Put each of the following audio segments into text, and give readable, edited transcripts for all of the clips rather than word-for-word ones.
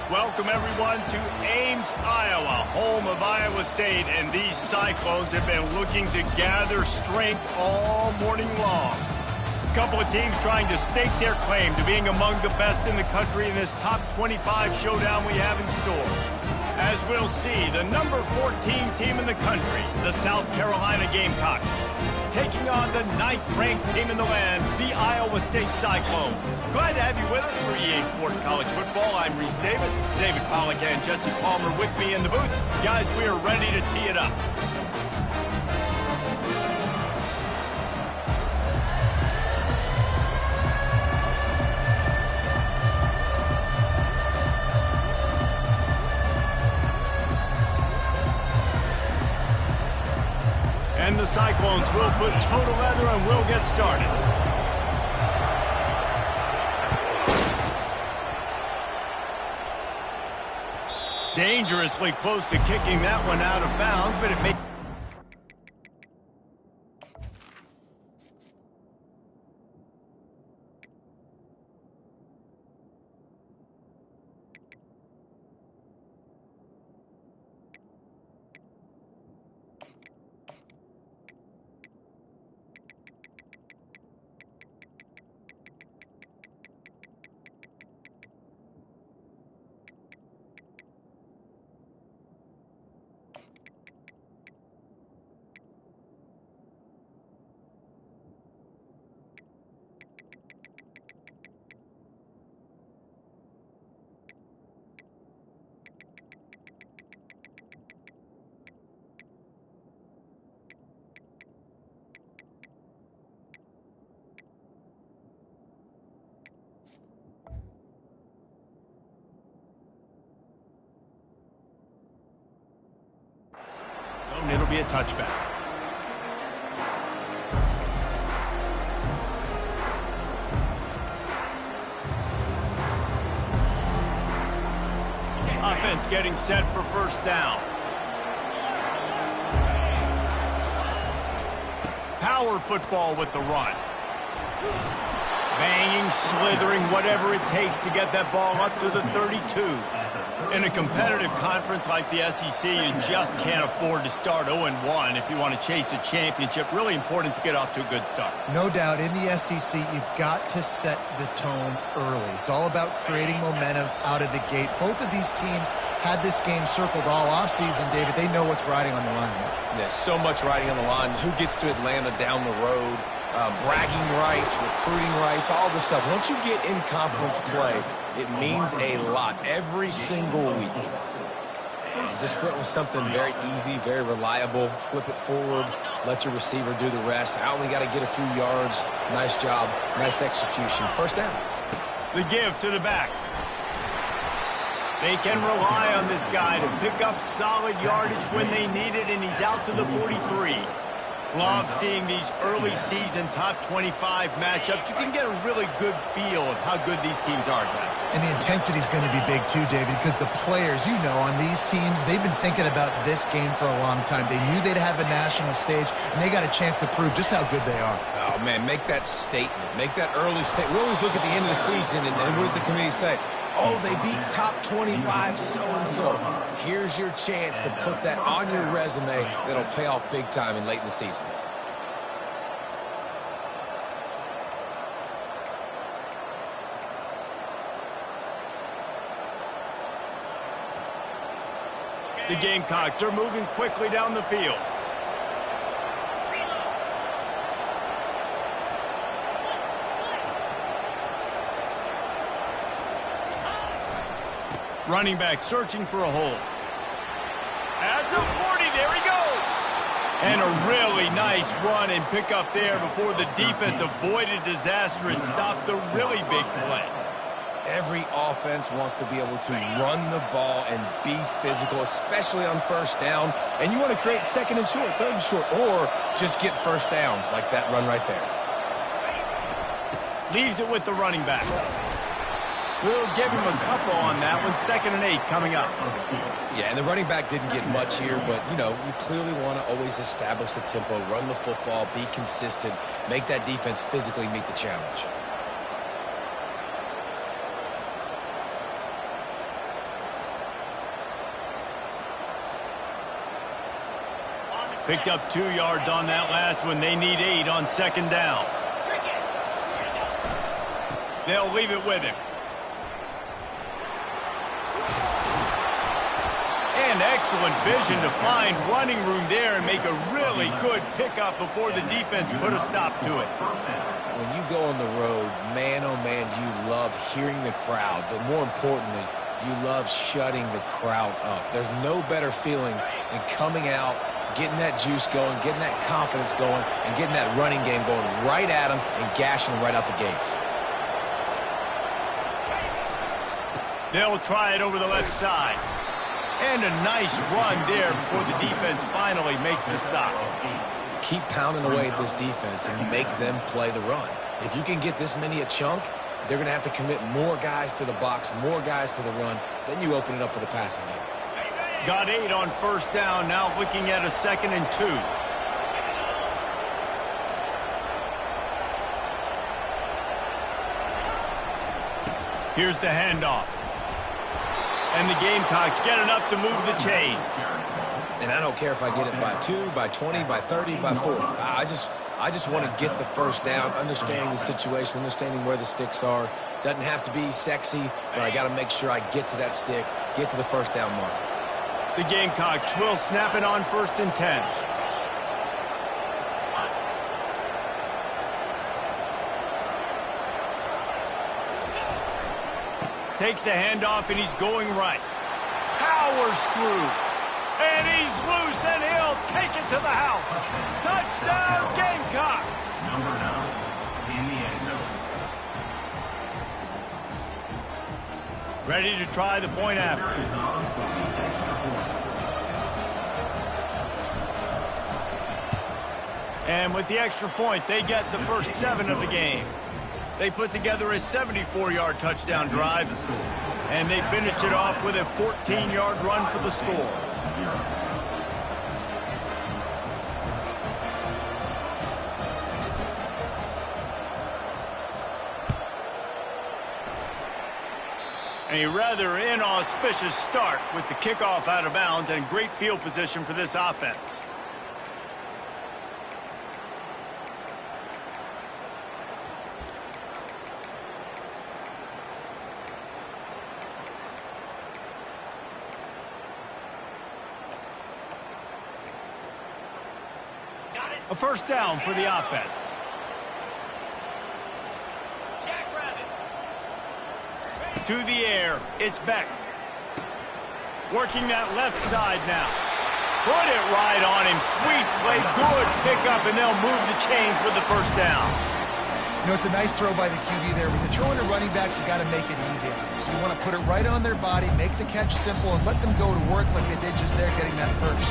Welcome, everyone, to Ames, Iowa, home of Iowa State. And these Cyclones have been looking to gather strength all morning long. A couple of teams trying to stake their claim to being among the best in the country in this top 25 showdown we have in store. As we'll see, the number 14 team in the country, the South Carolina Gamecocks, taking on the 9th-ranked team in the land, the Iowa State Cyclones. Glad to have you with us for EA Sports College Football. I'm Reese Davis, David Pollack and Jesse Palmer with me in the booth. Guys, we are ready to tee it up. And the Cyclones will put total leather and we'll get started. Dangerously close to kicking that one out of bounds, but it may... It'll be a touchback. Offense getting set for first down. Power football with the run. Banging, slithering, whatever it takes to get that ball up to the 32. In a competitive conference like the SEC, you just can't afford to start 0-1 if you want to chase a championship. Really important to get off to a good start. No doubt, in the SEC, you've got to set the tone early. It's all about creating momentum out of the gate. Both of these teams had this game circled all offseason, David. They know what's riding on the line here. There's so much riding on the line. Who gets to Atlanta down the road? Bragging rights, recruiting rights, all this stuff. Once you get in conference play, it means a lot every single week. And just went with something very easy, very reliable. Flip it forward, let your receiver do the rest. I only got to get a few yards. Nice job, nice execution. First down. The give to the back. They can rely on this guy to pick up solid yardage when they need it, and he's out to the 43. Love seeing these early season top 25 matchups. You can get a really good feel of how good these teams are, guys. And the intensity is going to be big too, David, because the players, you know, on these teams, they've been thinking about this game for a long time. They knew they'd have a national stage, and they got a chance to prove just how good they are. Oh, man, make that statement. Make that early statement. We always look at the end of the season, and what does the committee say? Oh, they beat top 25 so-and-so. Here's your chance to put that on your resume that'll pay off big time in late in the season. The Gamecocks are moving quickly down the field. Running back searching for a hole. At the 40, there he goes. And a really nice run and pick up there before the defense avoided disaster and stopped the really big play. Every offense wants to be able to run the ball and be physical, especially on first down. And you want to create second and short, third and short, or just get first downs like that run right there. Leaves it with the running back. We'll give him a couple on that one. 2nd and 8 coming up. Yeah, and the running back didn't get much here, but, you know, you clearly want to always establish the tempo, run the football, be consistent, make that defense physically meet the challenge. Picked up 2 yards on that last one. They need 8 on second down. They'll leave it with him. And excellent vision to find running room there and make a really good pickup before the defense put a stop to it. When you go on the road, man, oh man, you love hearing the crowd. But more importantly, you love shutting the crowd up. There's no better feeling than coming out, getting that juice going, getting that confidence going, and getting that running game going right at them and gashing them right out the gates. They'll try it over the left side. And a nice run there before the defense finally makes the stop. Keep pounding away at this defense and make them play the run. If you can get this many a chunk, they're going to have to commit more guys to the box, more guys to the run. Then you open it up for the passing game. Got 8 on first down. Now looking at a 2nd and 2. Here's the handoff. And the Gamecocks get enough to move the chains. And I don't care if I get it by 2, by 20, by 30, by 40. I just want to get the first down, understanding the situation, understanding where the sticks are. Doesn't have to be sexy, but I got to make sure I get to that stick, get to the first down mark. The Gamecocks will snap it on 1st and 10. Takes the handoff, and he's going right. Powers through. And he's loose, and he'll take it to the house. Touchdown, Gamecocks! Number 9 in the end zone. Ready to try the point after. And with the extra point, they get the first 7 of the game. They put together a 74-yard touchdown drive, and they finished it off with a 14-yard run for the score. A rather inauspicious start with the kickoff out of bounds and great field position for this offense. A first down for the offense. To the air, it's Beck. Working that left side now. Put it right on him. Sweet play, good pickup, and they'll move the chains with the first down. You know, it's a nice throw by the QB there. When you're throwing to running backs, you got to make it easy. So you want to put it right on their body, make the catch simple, and let them go to work like they did just there, getting that first.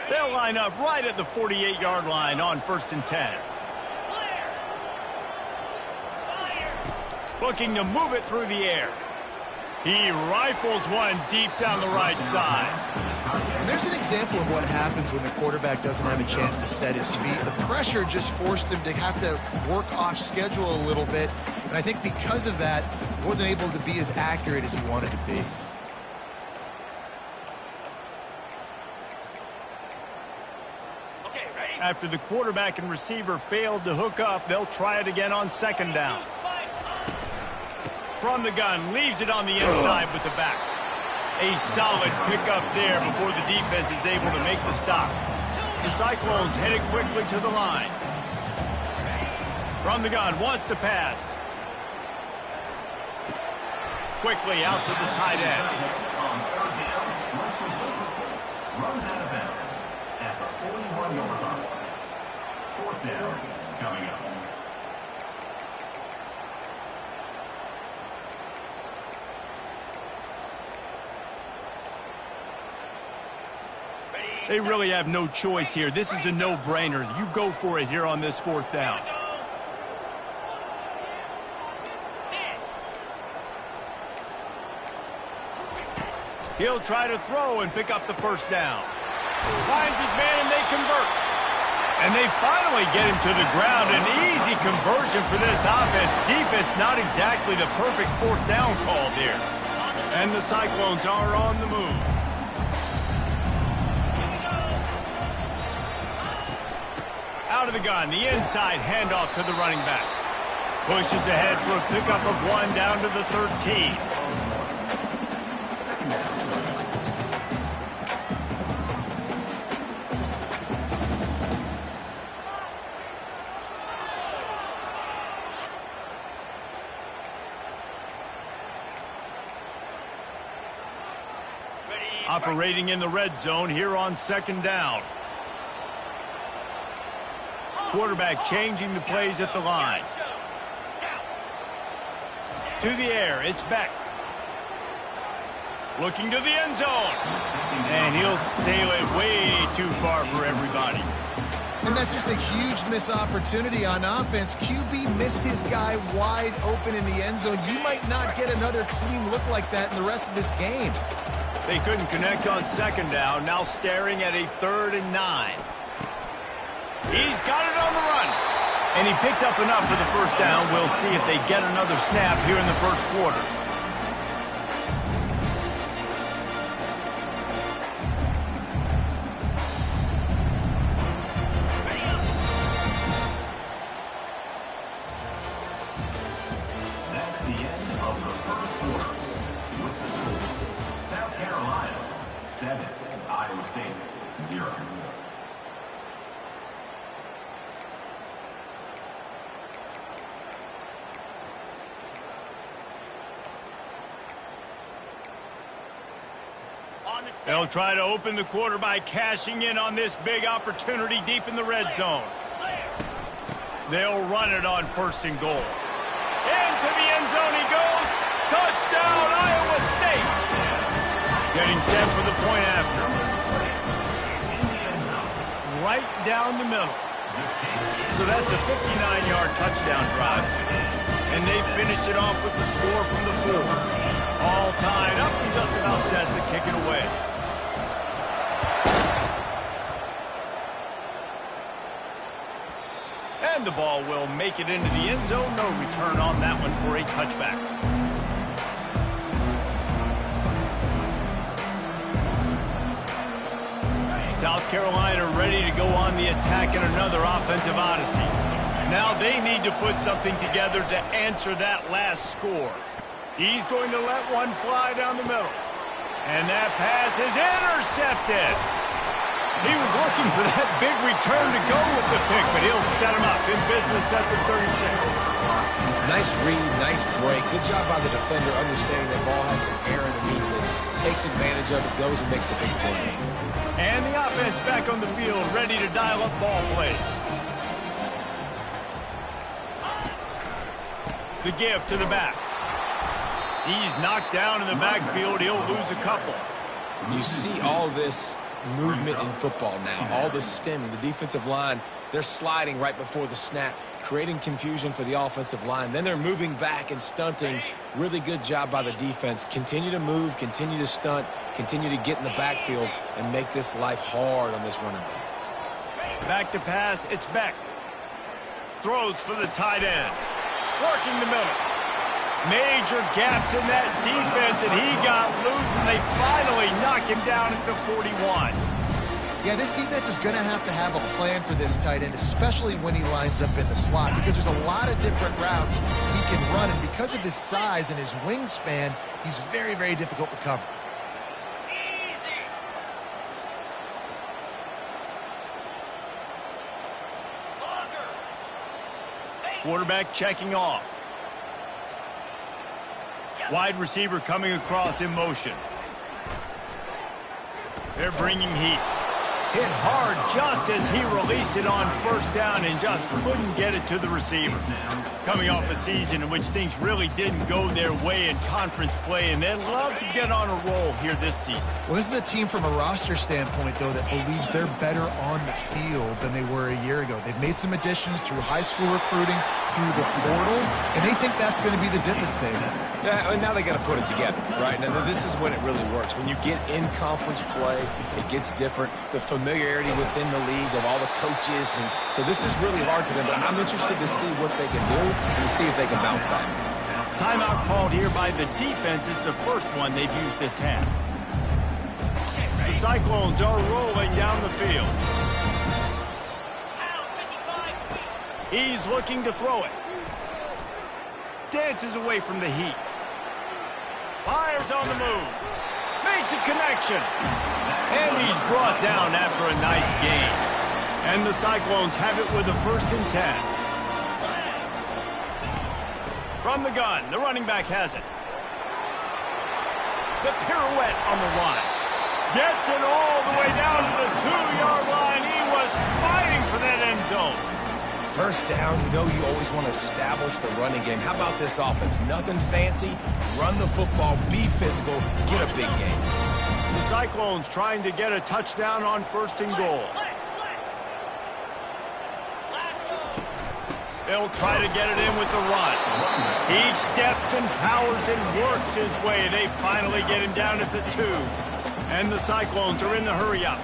They'll line up right at the 48-yard line on 1st and 10. Looking to move it through the air. He rifles one deep down the right side. And there's an example of what happens when the quarterback doesn't have a chance to set his feet. The pressure just forced him to have to work off schedule a little bit. And I think because of that, he wasn't able to be as accurate as he wanted to be. After the quarterback and receiver failed to hook up, they'll try it again on 2nd down. From the gun, leaves it on the inside with the back. A solid pickup there before the defense is able to make the stop. The Cyclones headed quickly to the line. From the gun, wants to pass. Quickly out to the tight end. Runs out of bounds at the 41-yard line. 4th down coming up. They really have no choice here. This is a no-brainer. You go for it here on this 4th down. He'll try to throw and pick up the first down. Finds his man and they convert. And they finally get him to the ground. An easy conversion for this offense. Defense not exactly the perfect fourth down call there. And the Cyclones are on the move. Out of the gun, the inside handoff to the running back. Pushes ahead for a pickup of 1 down to the 13. Operating in the red zone here on 2nd down. Quarterback changing the plays at the line. To the air, it's Beck. Looking to the end zone. And he'll sail it way too far for everybody. And that's just a huge missed opportunity on offense. QB missed his guy wide open in the end zone. You might not get another clean look like that in the rest of this game. They couldn't connect on 2nd down, now staring at a 3rd and 9. He's got it on the run. And he picks up enough for the 1st down. We'll see if they get another snap here in the 1st quarter. That's the end of the 1st quarter. With the score, South Carolina 7, Iowa State 0. They'll try to open the quarter by cashing in on this big opportunity deep in the red zone. They'll run it on 1st and goal. Into the end zone he goes. Touchdown, Iowa State. Getting set for the point after. Right down the middle. So that's a 59-yard touchdown drive. And they finish it off with the score from the 4. All tied up and just about set to kick it away. And the ball will make it into the end zone. No return on that one for a touchback. South Carolina ready to go on the attack in another offensive odyssey. Now they need to put something together to answer that last score. He's going to let one fly down the middle. And that pass is intercepted. He was looking for that big return to go with the pick, but he'll set him up in business at the 36. Nice read, nice break. Good job by the defender understanding that ball had some air immediately. Takes advantage of it, goes and makes the big play. And the offense back on the field, ready to dial up ball plays. The give to the back. He's knocked down in the backfield. He'll lose a couple. You see all this movement in football now, all the stemming, the defensive line, they're sliding right before the snap, creating confusion for the offensive line. Then they're moving back and stunting. Really good job by the defense. Continue to move, continue to stunt, continue to get in the backfield and make this life hard on this running back. Back to pass, it's Beck. Throws for the tight end. Working the middle. Major gaps in that defense, and he got loose, and they finally knock him down at the 41. Yeah, this defense is going to have a plan for this tight end, especially when he lines up in the slot, because there's a lot of different routes he can run, and because of his size and his wingspan, he's very, very difficult to cover. Quarterback checking off. Wide receiver coming across in motion. They're bringing heat. Hit hard just as he released it on 1st down and just couldn't get it to the receiver. Coming off a season in which things really didn't go their way in conference play, and they'd love to get on a roll here this season. Well, this is a team from a roster standpoint, though, that believes they're better on the field than they were a year ago. They've made some additions through high school recruiting, through the portal, and they think that's going to be the difference, David. Yeah, and now they got to put it together, right? Now this is when it really works. When you get in conference play, it gets different. The familiarity within the league of all the coaches, and so this is really hard for them, but I'm interested to see what they can do and to see if they can bounce back. Timeout called here by the defense. It's the first one they've used this half. The Cyclones are rolling down the field. He's looking to throw it. Dances away from the heat. Fires on the move. Makes a connection. And he's brought down after a nice gain. And the Cyclones have it with a 1st and 10. From the gun, the running back has it. The pirouette on the line. Gets it all the way down to the 2-yard line. He was fighting for that end zone. First down, you know you always want to establish the running game. How about this offense? Nothing fancy. Run the football, be physical, get a big game. The Cyclones trying to get a touchdown on 1st and goal. They'll try to get it in with the run. He steps and powers and works his way. They finally get him down at the 2. And the Cyclones are in the hurry-up.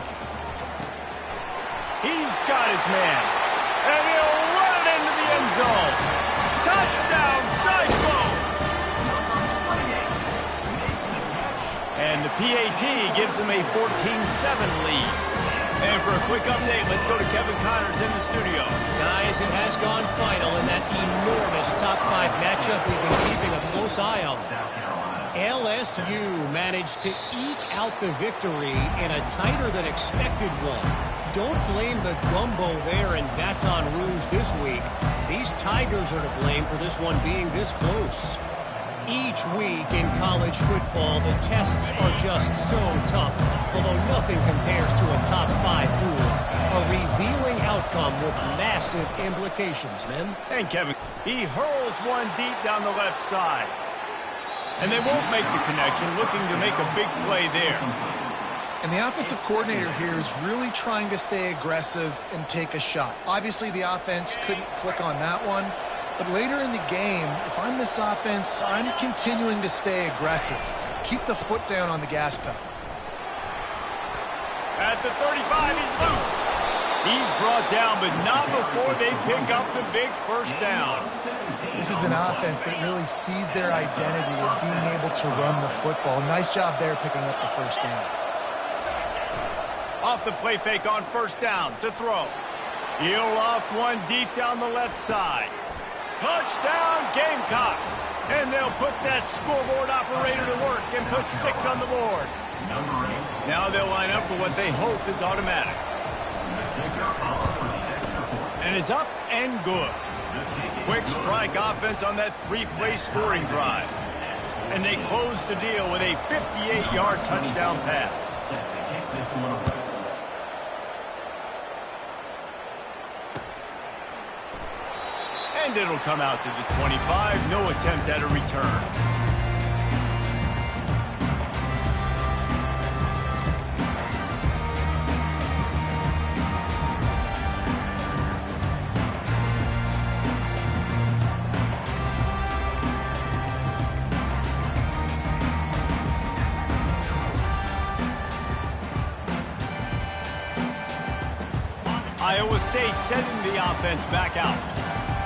He's got his man. And he'll run it into the end zone. Touchdown, Cyclone! And the PAT gives them a 14-7 lead. And for a quick update, let's go to Kevin Connors in the studio. Guys, it has gone final in that enormous top 5 matchup we've been keeping a close eye on. LSU managed to eke out the victory in a tighter than expected one. Don't blame the gumbo there in Baton Rouge this week. These Tigers are to blame for this one being this close. Each week in college football, the tests are just so tough, although nothing compares to a top 5 duel. A revealing outcome with massive implications, men. And Kevin, he hurls one deep down the left side. And they won't make the connection, looking to make a big play there. And the offensive coordinator here is really trying to stay aggressive and take a shot. Obviously, the offense couldn't click on that one. But later in the game, if I'm this offense, I'm continuing to stay aggressive. Keep the foot down on the gas pedal. At the 35, he's loose. He's brought down, but not before they pick up the big 1st down. This is an offense that really sees their identity as being able to run the football. Nice job there picking up the 1st down. Off the play fake on 1st down to throw. He'll loft one deep down the left side. Touchdown, Gamecocks. And they'll put that scoreboard operator to work and put 6 on the board. Now they'll line up for what they hope is automatic. And it's up and good. Quick strike offense on that 3-play scoring drive. And they close the deal with a 58-yard touchdown pass. And it'll come out to the 25. No attempt at a return. Iowa State sending the offense back out.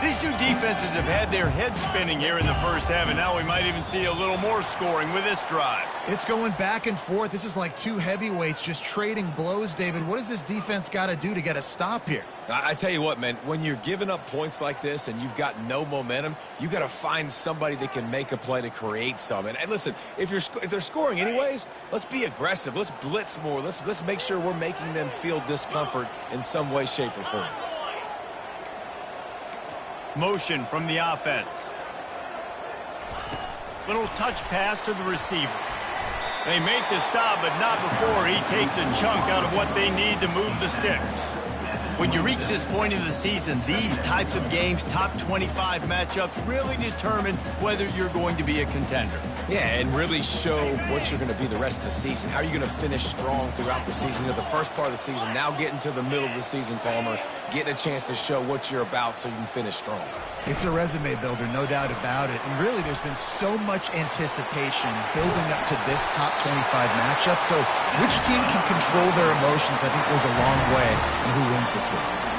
These two defenses have had their heads spinning here in the 1st half, and now we might even see a little more scoring with this drive. It's going back and forth. This is like two heavyweights just trading blows, David. What does this defense got to do to get a stop here? I tell you what, man, when you're giving up points like this and you've got no momentum, you got to find somebody that can make a play to create some. And listen, if they're scoring anyways, let's be aggressive. Let's blitz more. Let's make sure we're making them feel discomfort in some way, shape, or form. Motion from the offense. Little touch pass to the receiver. They make the stop, but not before he takes a chunk out of what they need to move the sticks. When you reach this point in the season, these types of games, top 25 matchups, really determine whether you're going to be a contender. Yeah, and really show what you're going to be the rest of the season. How are you going to finish strong throughout the season? You know, the first part of the season, now getting to the middle of the season, Palmer, getting a chance to show what you're about so you can finish strong. It's a resume builder, no doubt about it. And really, there's been so much anticipation building up to this top 25 matchup. So which team can control their emotions, I think, goes a long way in who wins this one.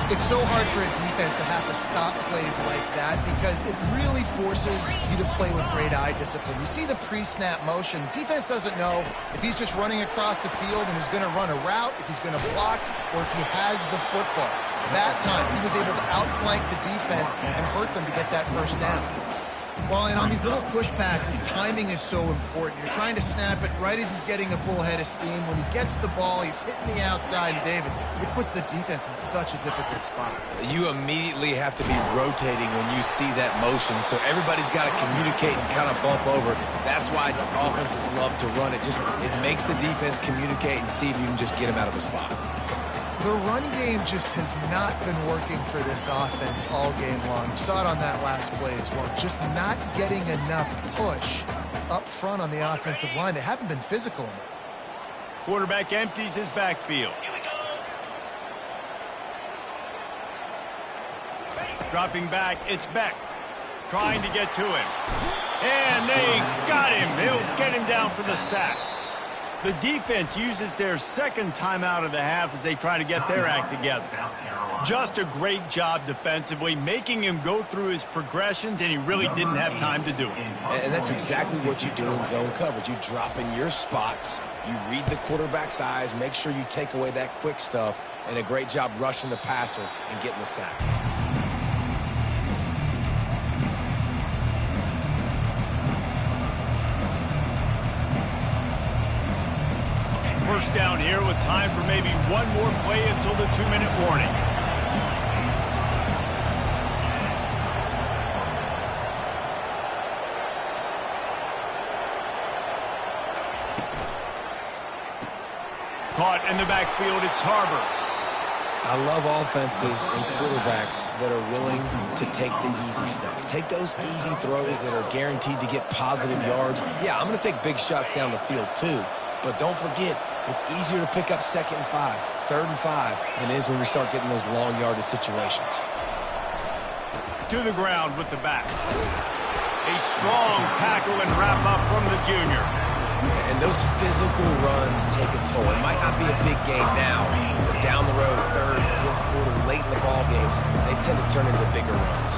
It's so hard for a defense to have to stop plays like that because it really forces you to play with great eye discipline. You see the pre-snap motion. Defense doesn't know if he's just running across the field and is going to run a route, if he's going to block, or if he has the football. That time, he was able to outflank the defense and hurt them to get that first down. Well, and on these little push passes, timing is so important. You're trying to snap it right as he's getting a full head of steam. When he gets the ball, he's hitting the outside, and David, it puts the defense in such a difficult spot. You immediately have to be rotating when you see that motion, so everybody's got to communicate and kind of bump over. That's why offenses love to run it. It makes the defense communicate and see if you can just get him out of a spot. The run game just has not been working for this offense all game long. You saw it on that last play as well. Just not getting enough push up front on the offensive line. They haven't been physical enough. Quarterback empties his backfield. Dropping back, it's Beck. Trying to get to him. And they got him. They'll get him down for the sack. The defense uses their second timeout of the half as they try to get their act together. Just a great job defensively, making him go through his progressions, and he really didn't have time to do it. And that's exactly what you do in zone coverage. You drop in your spots, you read the quarterback's eyes, make sure you take away that quick stuff, and a great job rushing the passer and getting the sack. First down here with time for maybe one more play until the 2-minute warning. Caught in the backfield, it's Harbor. I love offenses and quarterbacks that are willing to take the easy stuff. Take those easy throws that are guaranteed to get positive yards. Yeah, I'm going to take big shots down the field too. But don't forget, it's easier to pick up 2nd and 5, 3rd and 5 than it is when we start getting those long yardage situations. To the ground with the back. A strong tackle and wrap up from the junior. And those physical runs take a toll. It might not be a big game now, but down the road, 3rd, 4th quarter, late in the ball games, they tend to turn into bigger runs.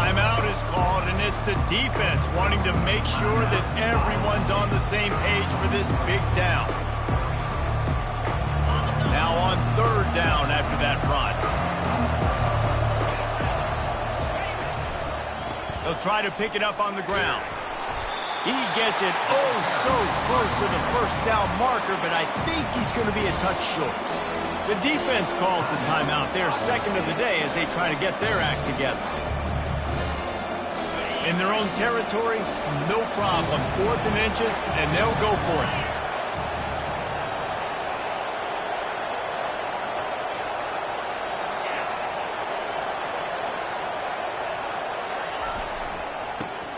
Timeout is called, and it's the defense wanting to make sure that everyone's on the same page for this big down. Now on 3rd down after that run. They'll try to pick it up on the ground. He gets it oh so close to the first down marker, but I think he's going to be a touch short. The defense calls the timeout. They're second of the day as they try to get their act together. In their own territory, no problem. 4th and inches, and they'll go for it.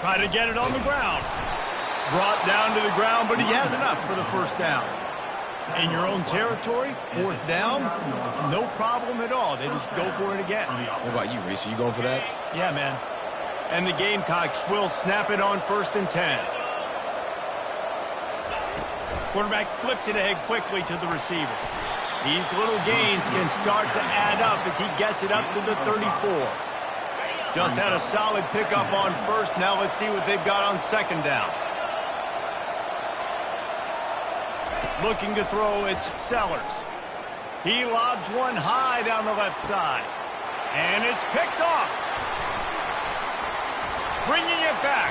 Try to get it on the ground. Brought down to the ground, but he has enough for the first down. In your own territory, 4th down, no problem at all. They just go for it again. What about you, Reese? Are you going for that? Yeah, man. And the Gamecocks will snap it on 1st and 10. Quarterback flips it ahead quickly to the receiver. These little gains can start to add up as he gets it up to the 34. Just had a solid pickup on 1st. Now let's see what they've got on 2nd down. Looking to throw, it's Sellers. He lobs one high down the left side. And it's picked off. Bringing it back.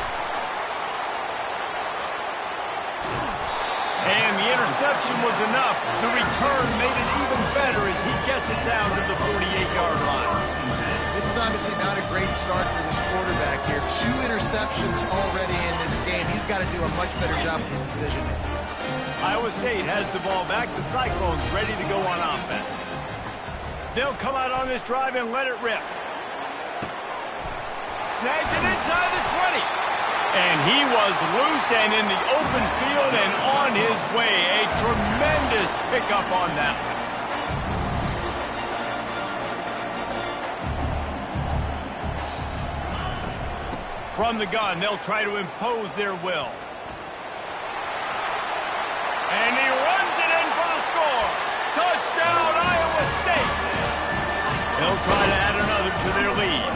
And the interception was enough. The return made it even better as he gets it down to the 48-yard line. This is obviously not a great start for this quarterback here. 2 interceptions already in this game. He's got to do a much better job with his decision-making. Iowa State has the ball back. The Cyclones ready to go on offense. They'll come out on this drive and let it rip. Snags it inside the 20. And he was loose and in the open field and on his way. A tremendous pickup on that one. From the gun, they'll try to impose their will. And he runs it in for the score. Touchdown, Iowa State. They'll try to add another to their lead.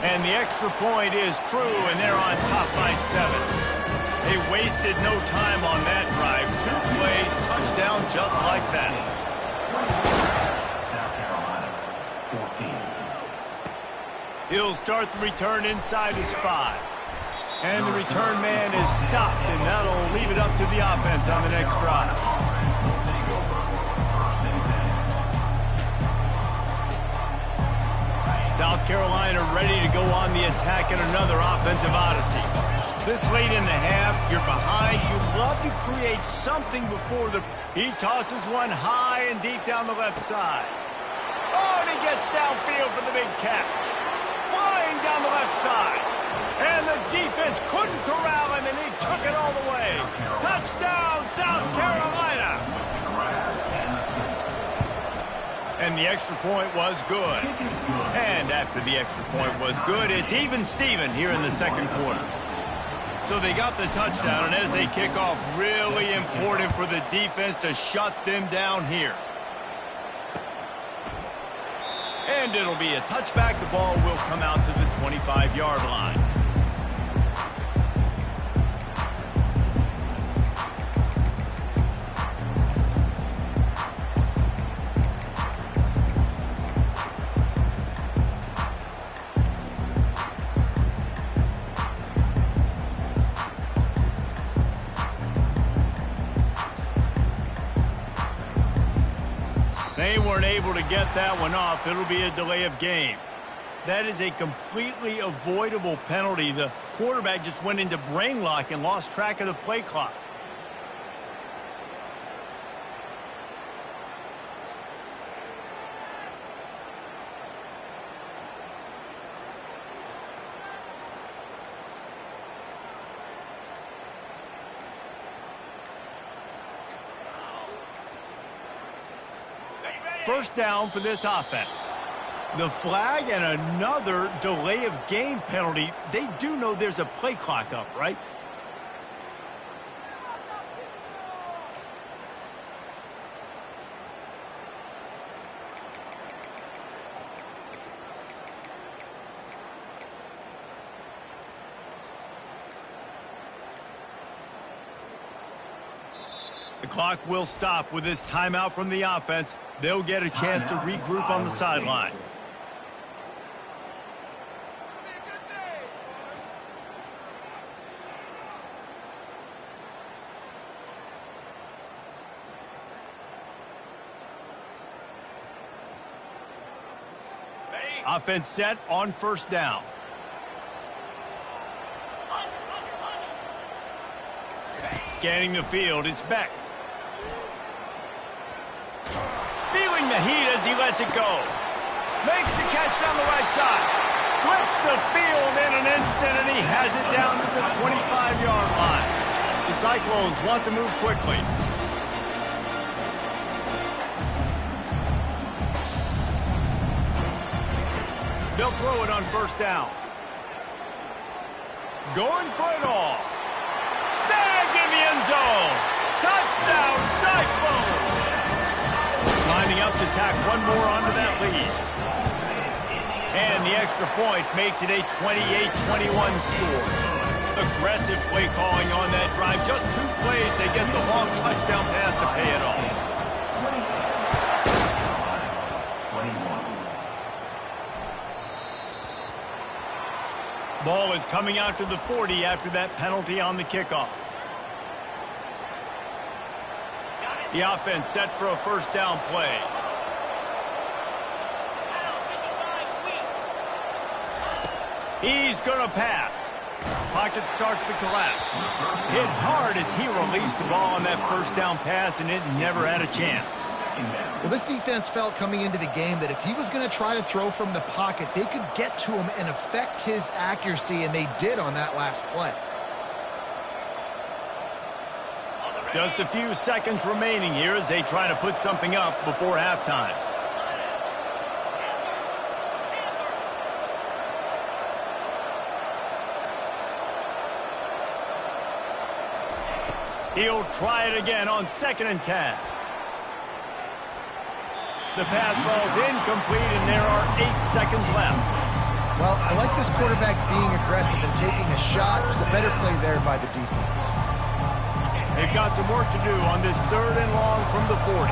And the extra point is true, and they're on top by 7. They wasted no time on that drive. 2 plays, touchdown just like that. South Carolina, 14. He'll start the return inside his 5. And the return man is stopped, and that'll leave it up to the offense on the next drive. South Carolina ready to go on the attack in another offensive odyssey. This late in the half, you're behind. You'd love to create something before the... He tosses one high and deep down the left side. Oh, and he gets downfield for the big catch. Flying down the left side. And the defense couldn't corral him, and he took it all the way. Touchdown, South Carolina. And the extra point was good. And after the extra point was good, it's even Steven here in the second quarter. So they got the touchdown, and as they kick off, really important for the defense to shut them down here. And it'll be a touchback. The ball will come out to the 25-yard line. They weren't able to get that one off. It'll be a delay of game. That is a completely avoidable penalty. The quarterback just went into brain lock and lost track of the play clock. First down for this offense. The flag and another delay of game penalty. They do know there's a play clock up, right? The clock will stop with this timeout from the offense. They'll get a chance to regroup on the sideline. Offense set on first down. Scanning the field, it's Beck. Feeling the heat as he lets it go. Makes the catch down the right side. Flips the field in an instant, and he has it down to the 25-yard line. The Cyclones want to move quickly. They'll throw it on first down. Going for it all. Snagged in the end zone. Touchdown, Cyclones. Lining up to tack one more onto that lead. And the extra point makes it a 28-21 score. Aggressive play calling on that drive. Just 2 plays, they get the long touchdown pass to pay it off. Ball is coming out to the 40 after that penalty on the kickoff. The offense set for a first down play. He's going to pass. Pocket starts to collapse. Hit hard as he released the ball on that first down pass, and it never had a chance. Well, this defense felt coming into the game that if he was going to try to throw from the pocket, they could get to him and affect his accuracy, and they did on that last play. Just a few seconds remaining here as they try to put something up before halftime. He'll try it again on 2nd and 10. The pass falls incomplete, and there are 8 seconds left. Well, I like this quarterback being aggressive and taking a shot. It's the better play there by the defense. They've got some work to do on this 3rd and long from the 40.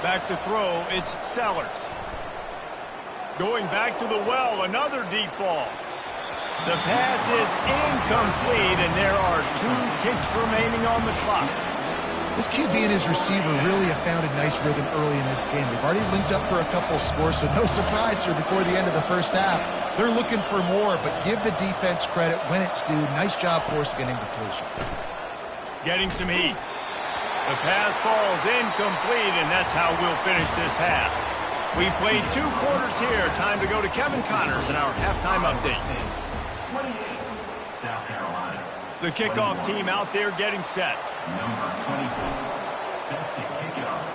Back to throw, it's Sellers. Going back to the well, another deep ball. The pass is incomplete, and there are 2 ticks remaining on the clock. This QB and his receiver really have found a nice rhythm early in this game. They've already linked up for a couple scores, so no surprise here before the end of the first half. They're looking for more, but give the defense credit when it's due. Nice job forcing an incompletion. Getting some heat. The pass falls incomplete, and that's how we'll finish this half. We've played 2 quarters here. Time to go to Kevin Connors in our halftime update. 28, South Carolina. The kickoff team out there getting set. Number 24, set to kick it off.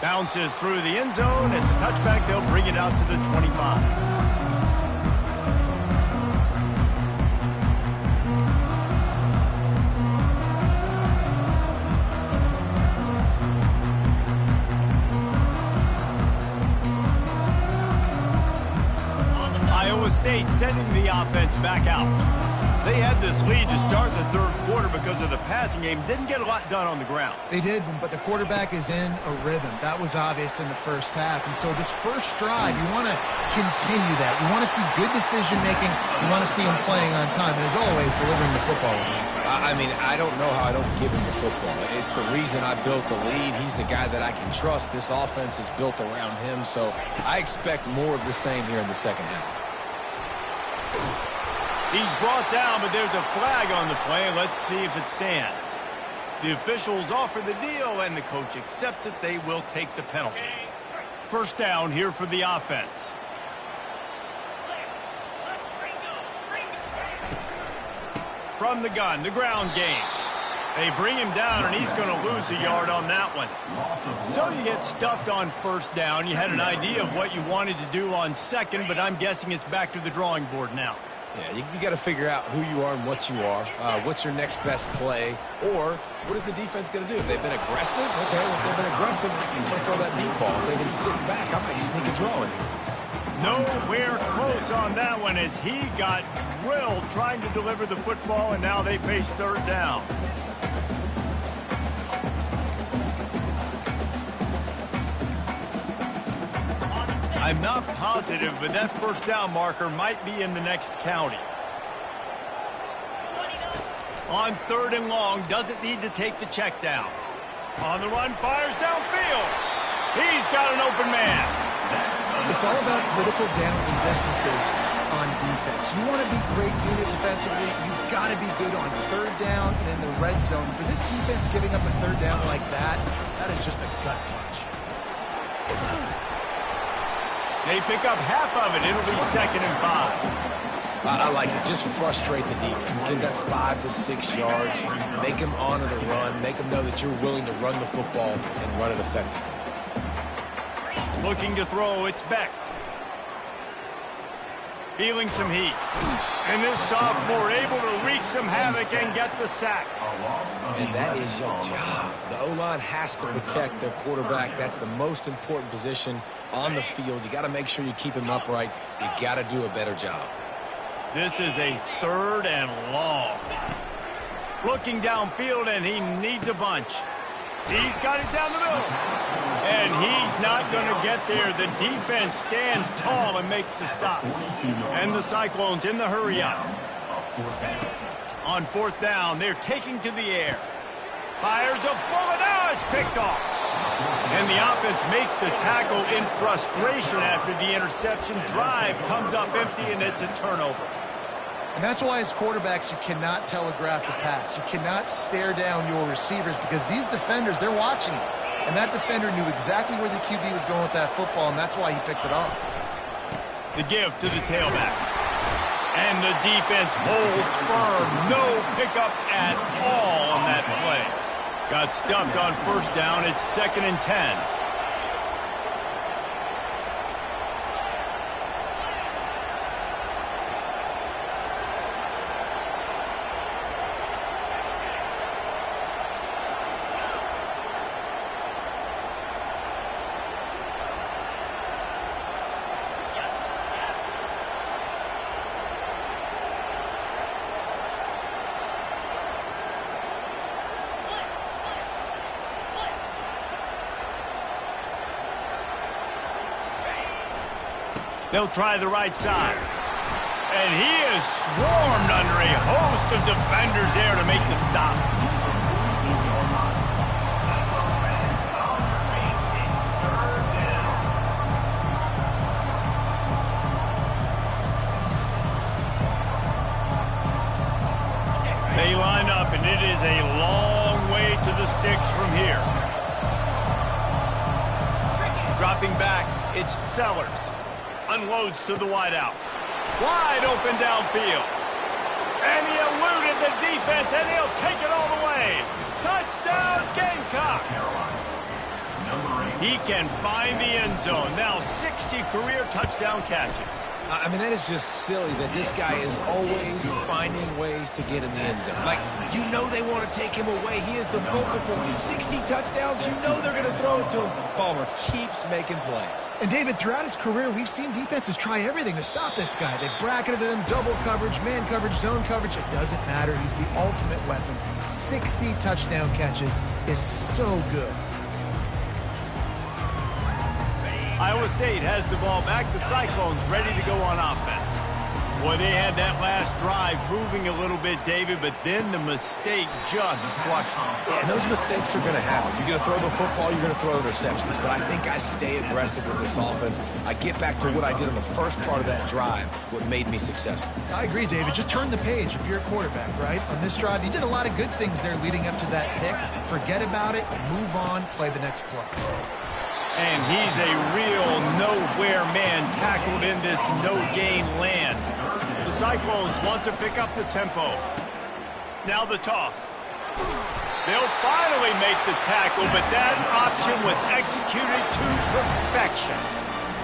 Bounces through the end zone. It's a touchback. They'll bring it out to the 25. State sending the offense back out. They had this lead to start the 3rd quarter because of the passing game. Didn't get a lot done on the ground. They did, but the quarterback is in a rhythm. That was obvious in the first half. And so this first drive, you want to continue that. You want to see good decision-making. You want to see him playing on time. And as always, delivering the football. I mean, I don't know how I don't give him the football. It's the reason I built the lead. He's the guy that I can trust. This offense is built around him. So I expect more of the same here in the second half. He's brought down, but there's a flag on the play. Let's see if it stands. The officials offer the deal, and the coach accepts it. They will take the penalty. First down here for the offense. From the gun, the ground game. They bring him down, and he's going to lose a yard on that one. So you get stuffed on first down. You had an idea of what you wanted to do on second, but I'm guessing it's back to the drawing board now. Yeah, you got to figure out who you are and what you are. What's your next best play? Or what is the defense going to do? If they've been aggressive, okay, well, if they've been aggressive, I'm going to throw that deep ball. If they've been sitting back, I might sneak a draw in here. Nowhere close on that one as he got drilled trying to deliver the football, and now they face 3rd down. I'm not positive, but that first down marker might be in the next county. On 3rd and long, doesn't need to take the check down. On the run, fires downfield. He's got an open man. It's all about critical downs and distances on defense. You want to be great unit defensively, you've got to be good on 3rd down and in the red zone. For this defense giving up a 3rd down like that, that is just a gut punch. They pick up half of it. It'll be 2nd and 5. I like it. Just frustrate the defense. Give that 5 to 6 yards. Make them honor the run. Make them know that you're willing to run the football and run it effectively. Looking to throw, it's Beck. Feeling some heat. And this sophomore able to wreak some havoc and get the sack. And that is your job. The O-line has to protect their quarterback. That's the most important position on the field. You got to make sure you keep him upright. You got to do a better job. This is a 3rd and long. Looking downfield, and he needs a bunch. He's got it down the middle. And he's not going to get there. The defense stands tall and makes the stop. And the Cyclones in the hurry-up. On 4th down, they're taking to the air. Fires a bullet. Now it's picked off. And the offense makes the tackle in frustration after the interception. Drive comes up empty, and it's a turnover. And that's why as quarterbacks, you cannot telegraph the pass. You cannot stare down your receivers because these defenders, they're watching you. And that defender knew exactly where the QB was going with that football, and that's why he picked it off. The give to the tailback. And the defense holds firm. No pickup at all on that play. Got stuffed on first down. It's 2nd and 10. They'll try the right side. And he is swarmed under a host of defenders there to make the stop. They line up, and it is a long way to the sticks from here. Dropping back, it's Sellers. Unloads to the wideout. Wide open downfield. And he eluded the defense, and he'll take it all the way. Touchdown, Gamecocks! He can find the end zone. Now 60 career touchdown catches. I mean, that is just silly that this guy is always finding ways to get in the end zone. Like, you know they want to take him away. He is the focal point. 60 touchdowns, you know they're going to throw it to him. Palmer keeps making plays. And, David, throughout his career, we've seen defenses try everything to stop this guy. They've bracketed him, double coverage, man coverage, zone coverage. It doesn't matter. He's the ultimate weapon. 60 touchdown catches is so good. Iowa State has the ball back. The Cyclones ready to go on offense. Boy, they had that last drive moving a little bit, David, but then the mistake just crushed them. Yeah, and those mistakes are going to happen. You're going to throw the football, you're going to throw interceptions. But I think I stay aggressive with this offense. I get back to what I did in the first part of that drive, what made me successful. I agree, David. Just turn the page if you're a quarterback, right? On this drive, you did a lot of good things there leading up to that pick. Forget about it, move on, play the next play. And he's a real nowhere man tackled in this no-gain land. The Cyclones want to pick up the tempo. Now the toss. They'll finally make the tackle, but that option was executed to perfection.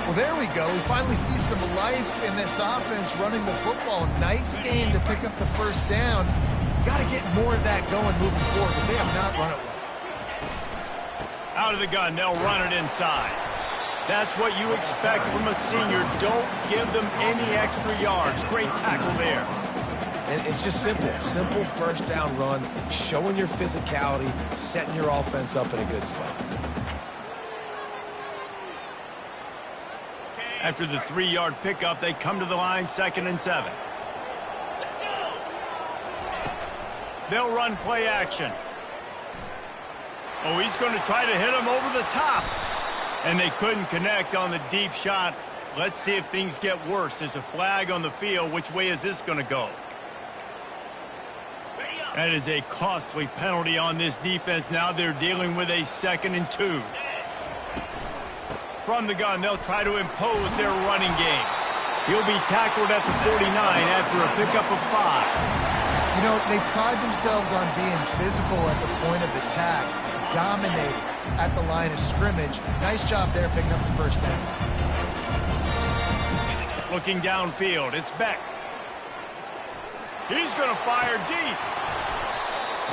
Well, there we go. We finally see some life in this offense running the football. Nice game to pick up the first down. Got to get more of that going moving forward because they have not run it well. Out of the gun, they'll run it inside. That's what you expect from a senior. Don't give them any extra yards. Great tackle there. And it's just simple. Simple first down run, showing your physicality, setting your offense up in a good spot. After the 3-yard pickup, they come to the line, 2nd and 7. They'll run play action. Oh, he's going to try to hit him over the top. And they couldn't connect on the deep shot. Let's see if things get worse. There's a flag on the field. Which way is this going to go? That is a costly penalty on this defense. Now they're dealing with a 2nd and 2. From the gun, they'll try to impose their running game. He'll be tackled at the 49 after a pickup of 5. You know, they pride themselves on being physical at the point of attack, dominating at the line of scrimmage. Nice job there picking up the first down. Looking downfield, it's Beck. He's going to fire deep.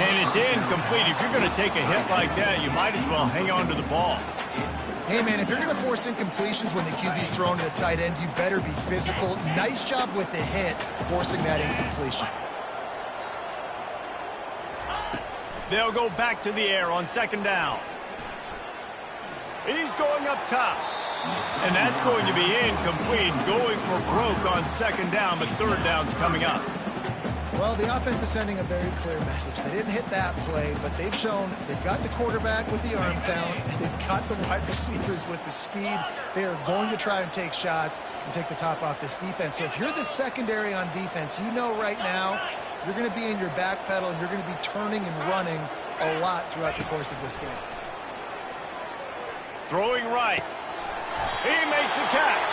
And it's incomplete. If you're going to take a hit like that, you might as well hang on to the ball. Hey, man, if you're going to force incompletions when the QB's thrown to the tight end, you better be physical. Nice job with the hit, forcing that incompletion. They'll go back to the air on 2nd down. He's going up top. And that's going to be incomplete. Going for broke on 2nd down, but 3rd down's coming up. Well, the offense is sending a very clear message. They didn't hit that play, but they've shown they've got the quarterback with the arm talent, and they've got the wide receivers with the speed. They are going to try and take shots and take the top off this defense. So if you're the secondary on defense, you know right now you're going to be in your back pedal, and you're going to be turning and running a lot throughout the course of this game. Throwing right. He makes the catch.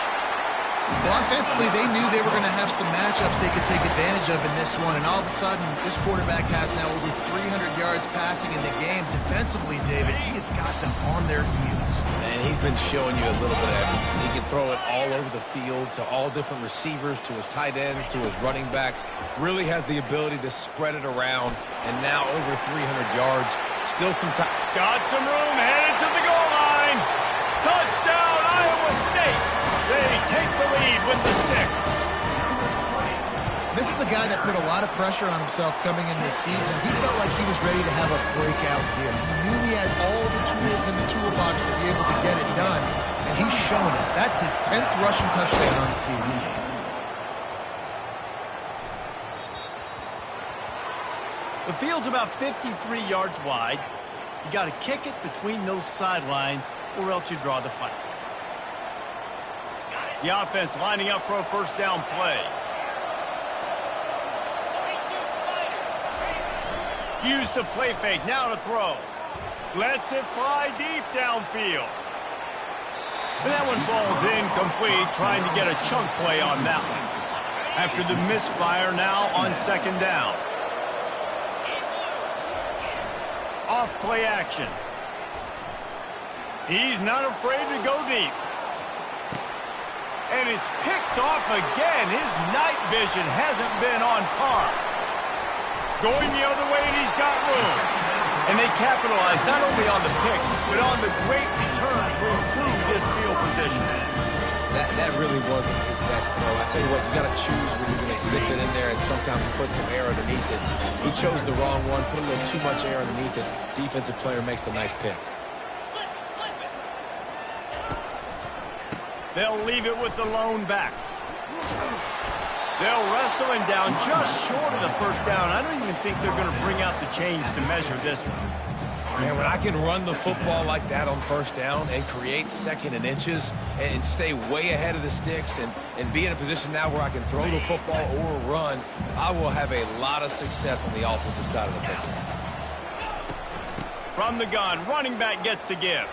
Well, offensively, they knew they were going to have some matchups they could take advantage of in this one, and all of a sudden, this quarterback has now over 300 yards passing in the game. Defensively, David, he has got them on their heels. And he's been showing you a little bit of everything. He can throw it all over the field to all different receivers, to his tight ends, to his running backs. Really has the ability to spread it around, and now over 300 yards. Still some time. Got some room, headed to the goal line. Touchdown, Iowa State. They take the lead with the 6. This is a guy that put a lot of pressure on himself coming in this season. He felt like he was ready to have a breakout year. He knew he had all the tools in the toolbox to be able to get it done, and he's shown it. That's his 10th rushing touchdown on the season. The field's about 53 yards wide. You got to kick it between those sidelines, or else you draw the fight. The offense lining up for a first down play. Used the play fake, now to throw. Lets it fly deep downfield. And that one falls incomplete, trying to get a chunk play on that one. After the misfire, now on second down. Off play action. He's not afraid to go deep. And it's picked off again. His night vision hasn't been on par. Going the other way, and he's got room. And they capitalize not only on the pick, but on the great return to improve this field position. That really wasn't his best throw. I tell you what, you got to choose when you're going to zip it in there and sometimes put some air underneath it. He chose the wrong one, put a little too much air underneath it. Defensive player makes the nice pick. They'll leave it with the lone back. They'll wrestle him down just short of the first down. I don't even think they're going to bring out the chains to measure this one. Man, when I can run the football like that on first down and create second and inches and stay way ahead of the sticks and be in a position now where I can throw the football or run, I will have a lot of success on the offensive side of the football. From the gun, running back gets to give.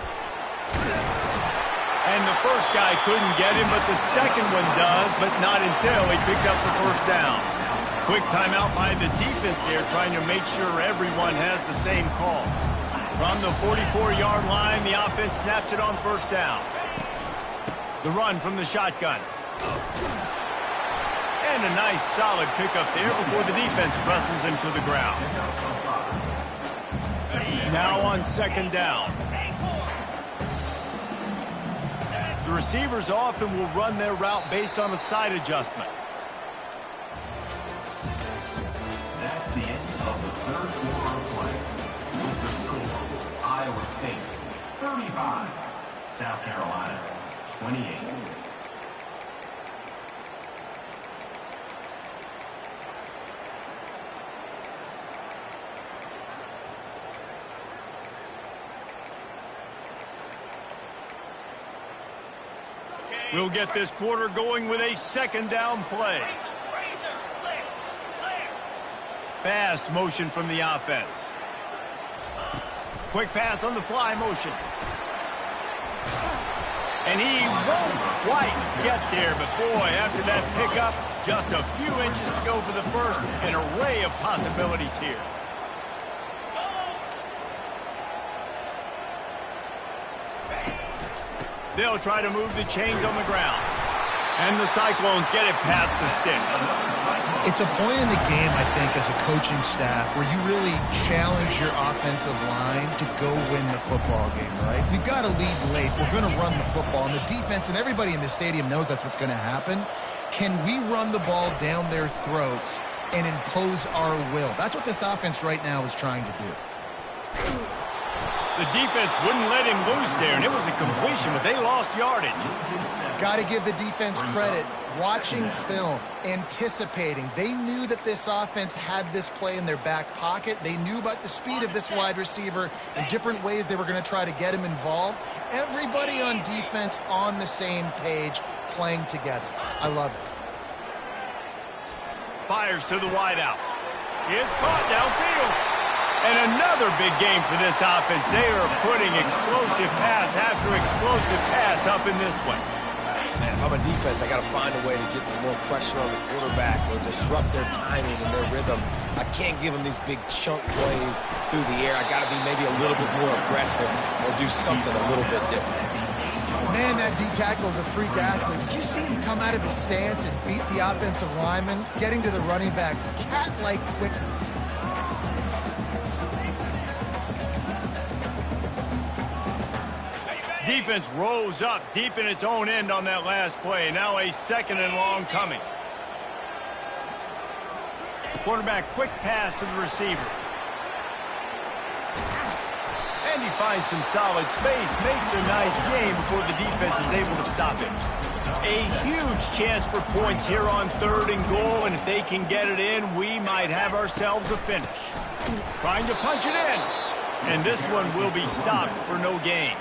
And the first guy couldn't get him, but the second one does, but not until he picks up the first down. Quick timeout by the defense there, trying to make sure everyone has the same call. From the 44-yard line, the offense snaps it on first down. The run from the shotgun. And a nice solid pickup there before the defense wrestles him to the ground. Now on second down. The receivers often will run their route based on a side adjustment. That's the end of the third quarter of play. With the score, Iowa State 35, South Carolina 28. We'll get this quarter going with a second down play. Fast motion from the offense. Quick pass on the fly motion. And he won't quite get there, but boy, after that pickup, just a few inches to go for the first. An array of possibilities here. They'll try to move the chains on the ground. And the Cyclones get it past the sticks. It's a point in the game, I think, as a coaching staff where you really challenge your offensive line to go win the football game, right? We've got to lead late. We're going to run the football. And the defense and everybody in the stadium knows that's what's going to happen. Can we run the ball down their throats and impose our will? That's what this offense right now is trying to do. The defense wouldn't let him loose there, and it was a completion, but they lost yardage. Got to give the defense credit. Watching film, anticipating. They knew that this offense had this play in their back pocket. They knew about the speed of this wide receiver and different ways they were going to try to get him involved. Everybody on defense on the same page, playing together. I love it. Fires to the wideout. It's caught downfield. And another big game for this offense. They are putting explosive pass after explosive pass up in this one. Man, if I'm a defense, I got to find a way to get some more pressure on the quarterback or disrupt their timing and their rhythm. I can't give them these big chunk plays through the air. I got to be maybe a little bit more aggressive or do something a little bit different. Man, that D-tackle is a freak athlete. Did you see him come out of the stance and beat the offensive lineman, getting to the running back? Cat-like quickness. Defense rose up deep in its own end on that last play. Now a second and long coming. Quarterback quick pass to the receiver. And he finds some solid space, makes a nice game before the defense is able to stop him. A huge chance for points here on 3rd and goal, and if they can get it in, we might have ourselves a finish. Trying to punch it in. And this one will be stopped for no gain.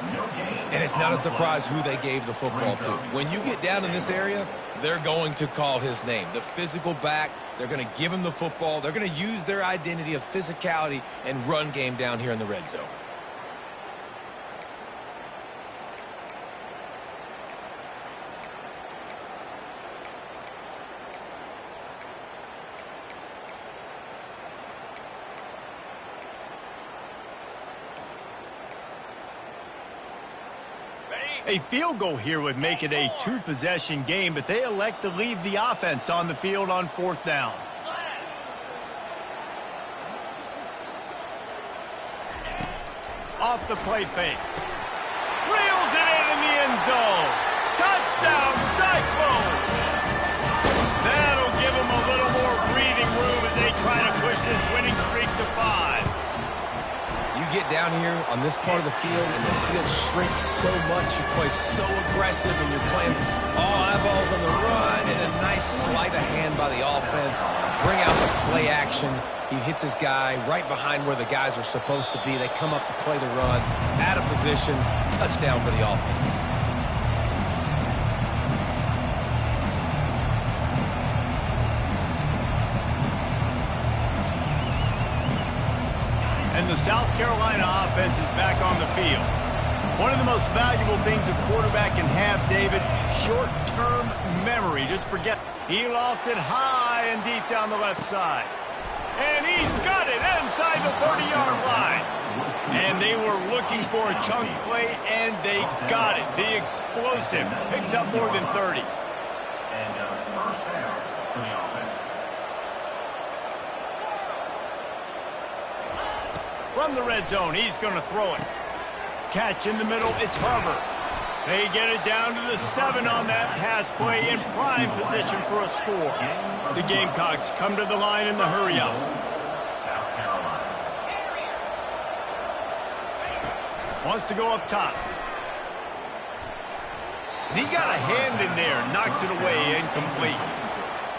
And it's not a surprise who they gave the football to. When you get down in this area, they're going to call his name. The physical back, they're going to give him the football. They're going to use their identity of physicality and run game down here in the red zone. A field goal here would make it a 2-possession game, but they elect to leave the offense on the field on 4th down. Off the play fake. Reels it in the end zone. Touchdown, Cyclones! That'll give them a little more breathing room as they try to push this winning streak to 5. You get down here on this part of the field, and the field shrinks so much. You play so aggressive, and you're playing all eyeballs on the run, and a nice sleight of hand by the offense. Bring out the play action. He hits his guy right behind where the guys are supposed to be. They come up to play the run, out of position, touchdown for the offense. And the South Carolina offense is back on the field. One of the most valuable things a quarterback can have, David, short-term memory. Just forget. He lost it high and deep down the left side. And he's got it inside the 30-yard line. And they were looking for a chunk play, and they got it. The explosive picks up more than 30. And first down for the offense. From the red zone, he's going to throw it. Catch in the middle, it's Harbor. They get it down to the 7 on that pass play in prime position for a score. The Gamecocks come to the line in the hurry-up. South Carolina. Wants to go up top. And he got a hand in there, knocks it away, incomplete.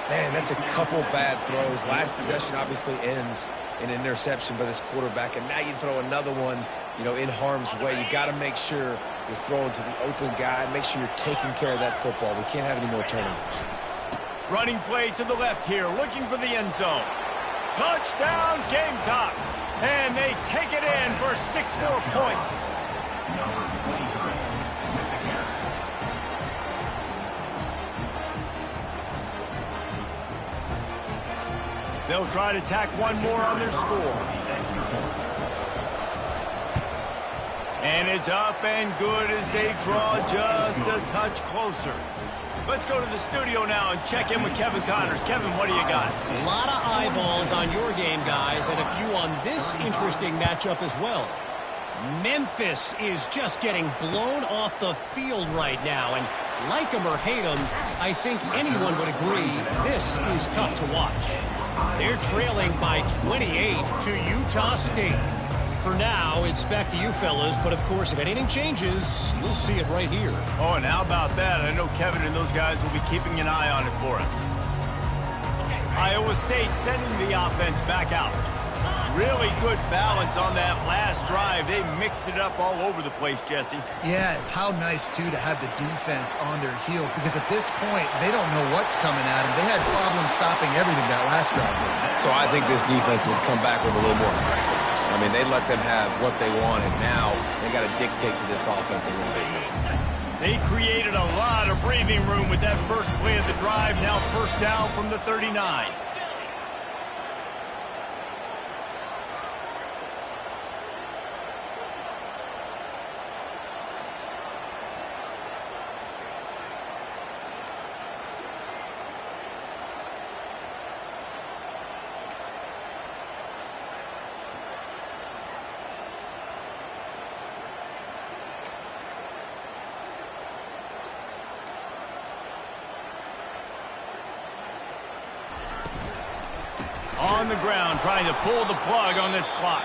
Man, that's a couple bad throws. Last possession obviously ends in an interception by this quarterback, and now you throw another one, in harm's way. You got to make sure you're throwing to the open guy. Make sure you're taking care of that football. We can't have any more turnovers. Running play to the left here, looking for the end zone. Touchdown, Gamecocks. And they take it in for 6 more points. Number 23 with the carry. They'll try to tack one more on their score. And it's up and good as they draw just a touch closer. Let's go to the studio now and check in with Kevin Connors. Kevin, what do you got? A lot of eyeballs on your game, guys, and a few on this interesting matchup as well. Memphis is just getting blown off the field right now, and like him or hate him, I think anyone would agree this is tough to watch. They're trailing by 28 to Utah State. for now, it's back to you fellas. But, of course, if anything changes, you'll see it right here. Oh, and how about that? I know Kevin and those guys will be keeping an eye on it for us. Iowa State sending the offense back out. Really good balance on that last drive. They mixed it up all over the place, Jesse. Yeah, how nice, too, to have the defense on their heels, because at this point, they don't know what's coming at them. They had problems stopping everything that last drive. So I think this defense would come back with a little more aggressiveness. I mean, they let them have what they wanted. Now they got to dictate to this offense a little bit more. They created a lot of breathing room with that first play of the drive. Now first down from the 39. On the ground, trying to pull the plug on this clock.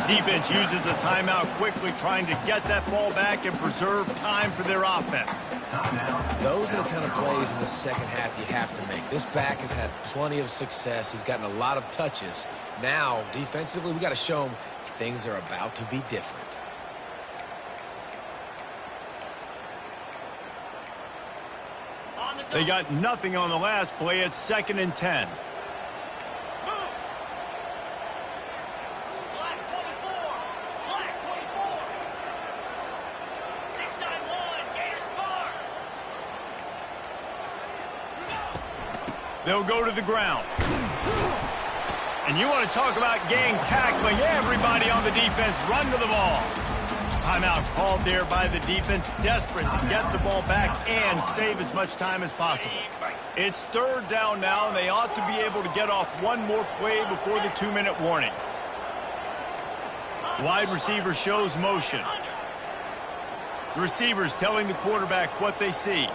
Defense uses a timeout quickly, trying to get that ball back and preserve time for their offense. Those are the kind of plays in the second half you have to make. This back has had plenty of success. He's gotten a lot of touches. Now, defensively, we got to show him things are about to be different. They got nothing on the last play. It's 2nd and 10. They'll go to the ground. And you want to talk about gang tackling. Everybody on the defense run to the ball. Timeout called there by the defense, desperate to get the ball back and save as much time as possible. It's 3rd down now, and they ought to be able to get off one more play before the 2-minute warning. Wide receiver shows motion. The receiver's telling the quarterback what they see.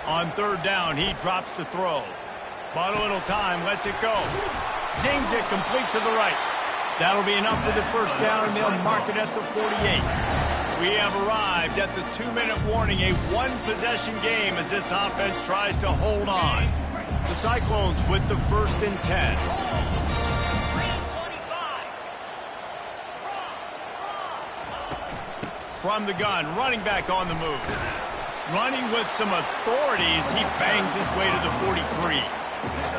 On 3rd down, he drops to throw. Bought a little time, lets it go. Zings it complete to the right. That'll be enough for the first down, and they'll mark it at the 48. We have arrived at the 2-minute warning, a one-possession game as this offense tries to hold on. The Cyclones with the 1st and 10. From the gun, running back on the move. Running with some authority as he bangs his way to the 43.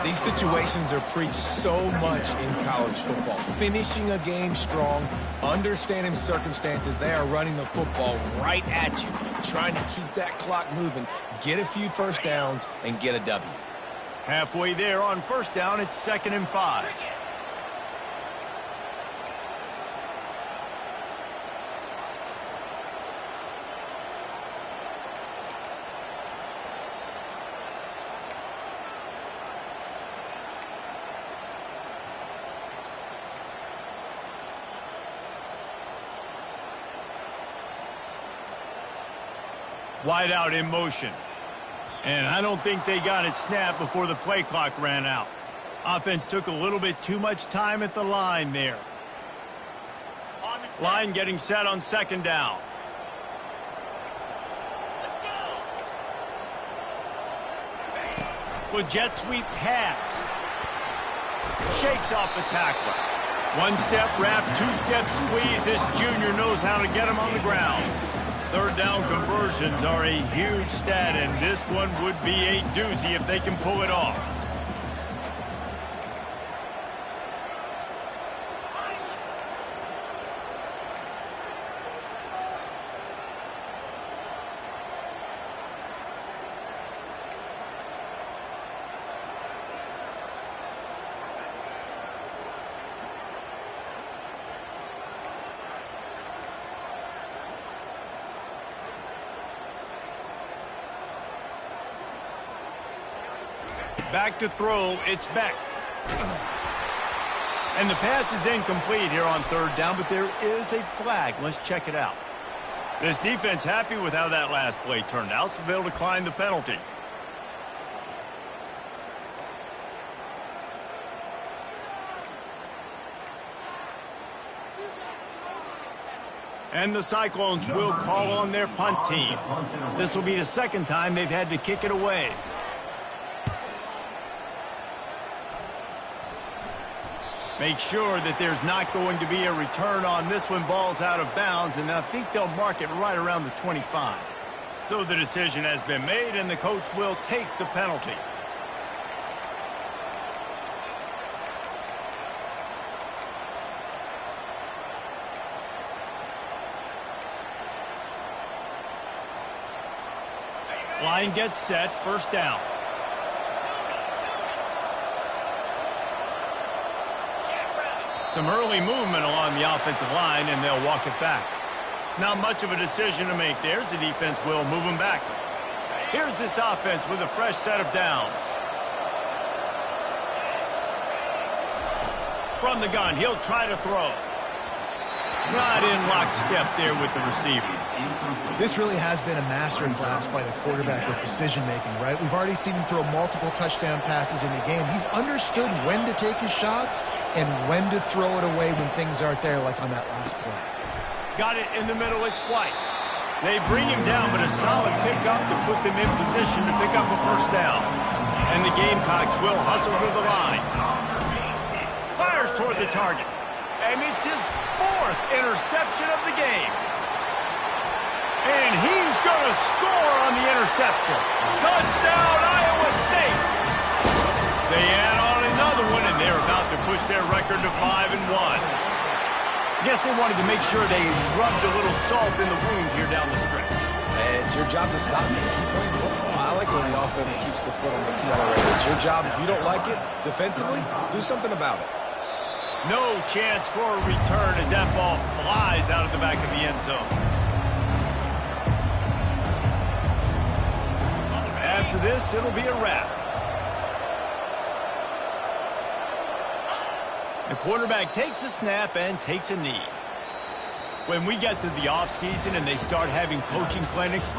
These situations are preached so much in college football. Finishing a game strong, understanding circumstances. They are running the football right at you, trying to keep that clock moving, get a few first downs, and get a W. Halfway there on 1st down, it's 2nd and 5. Wide out in motion. And I don't think they got it snapped before the play clock ran out. Offense took a little bit too much time at the line there. Line getting set on 2nd down. With jet sweep pass. Shakes off the tackler. One-step wrap, two-step squeeze. This junior knows how to get him on the ground. 3rd down conversions are a huge stat, and this one would be a doozy if they can pull it off. Back to throw, it's Beck. And the pass is incomplete here on 3rd down, but there is a flag. Let's check it out. This defense happy with how that last play turned out, so they'll decline the penalty. And the Cyclones will call on their punt team. This will be the second time they've had to kick it away. Make sure that there's not going to be a return on this one. Ball's out of bounds, and I think they'll mark it right around the 25. So the decision has been made, and the coach will take the penalty. Line gets set, first down. Some early movement along the offensive line, and they'll walk it back. Not much of a decision to make there, as the defense will move them back. Here's this offense with a fresh set of downs. From the gun, he'll try to throw. Not in lockstep there with the receiver. This really has been a masterclass by the quarterback with decision-making, right? We've already seen him throw multiple touchdown passes in the game. He's understood when to take his shots and when to throw it away when things aren't there, like on that last play. Got it in the middle, it's White. They bring him down, but a solid pickup to put them in position to pick up a first down. And the Gamecocks will hustle to the line. Fires toward the target. And it's his fourth interception of the game. And he's going to score on the interception. Touchdown, Iowa State. They add on another one, and they're about to push their record to 5-1. I guess they wanted to make sure they rubbed a little salt in the wound here down the stretch. And it's your job to stop them and keep playing football. I like when the offense keeps the foot on the accelerator. It's your job. If you don't like it defensively, do something about it. No chance for a return as that ball flies out of the back of the end zone. After this, it'll be a wrap. The quarterback takes a snap and takes a knee. When we get to the offseason and they start having coaching clinics,